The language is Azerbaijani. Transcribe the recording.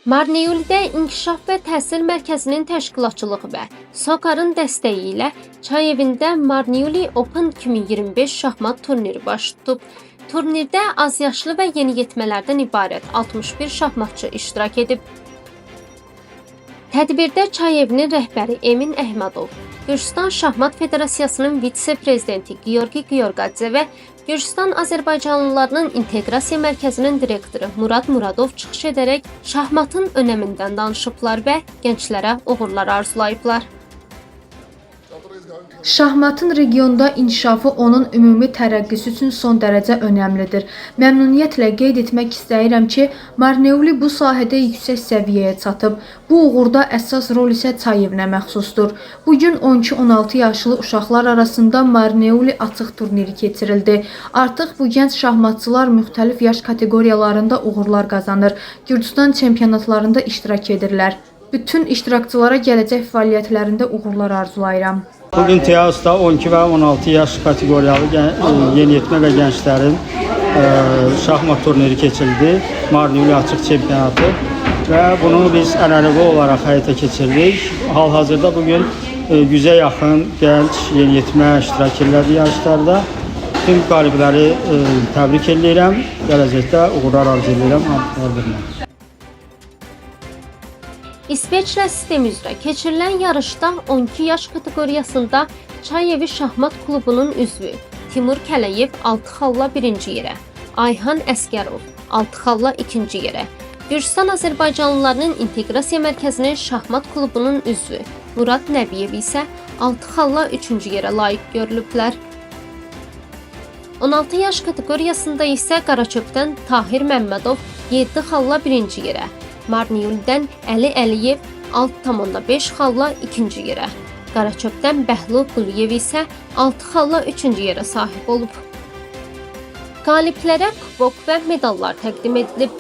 Marneolidə İnkişaf və Təhsil Mərkəzinin təşkilatçılığı və SOCAR-ın dəstəyi ilə çay evində Marneoli Open 2025 şahmat turniri baş tutub. Turnirdə azyaşlı və yeniyetmələrdən ibarət 61 şahmatçı iştirak edib. Tədbirdə çay evinin rəhbəri Emin Əhmədov, Gürcüstan Şahmat Federasiyasının vitse-prezidenti Georgi Georgadze və Gürcüstan Azərbaycanlılarının İnteqrasiya Mərkəzinin direktoru Murad Muradov çıxış edərək şahmatın önəmindən danışıblar və gənclərə uğurlar arzulayıblar. Şahmatın regionda inkişafı onun ümumi tərəqqisi üçün son dərəcə önəmlidir. Məmnuniyyətlə qeyd etmək istəyirəm ki, Marneoli bu sahədə yüksək səviyyəyə çatıb. Bu uğurda əsas rol isə çay evinə məxsusdur. Bugün 12-16 yaşlı uşaqlar arasında Marneoli açıq turniri keçirildi. Artıq bu gənc şahmatçılar müxtəlif yaş kateqoriyalarında uğurlar qazanır. Gürcüstan çempionatlarında iştirak edirlər. Bütün iştirakçılara gələcək fəaliyyətlərində uğurlar arzulayıram. Bugün TEAS'da 12 və 16 yaş kateqoriyalı yeniyetmə və gənclərin şahmat turniri keçirildi. Marneoli açıq çempionatı və bunu biz ənənəvi olaraq həyata keçirdik. Hal-hazırda bugün 100-ə yaxın gənc yeniyetmə iştirak edirlər yarışlarda. Bütün qalibləri təbrik edirəm. Gələcəkdə uğurlar arzu edirəm. İsveçrə sistemi üzrə keçirilən yarışda 12 yaş kateqoriyasında Çay evi Şahmat klubunun üzvü Timur Kələyev 6 xalla 1-ci yerə, Ayhan Əskərov 6 xalla 2-ci yerə, Gürcüstan Azərbaycanlılarının İnteqrasiya Mərkəzinin Şahmat klubunun üzvü Murad Nəbiyev isə 6 xalla 3-cü yerə layiq görülüblər. 16 yaş kateqoriyasında isə Qaraçöpdən Tahir Məmmədov 7 xalla 1-ci yerə, Marneolidən Əli Əliyev 6,5 xalla 2-ci yerə, Qaraçöpdən Bəhlu Quliyev isə 6 xalla 3-cü yerə sahib olub. Qaliblərə kubok və medallar təqdim edilib.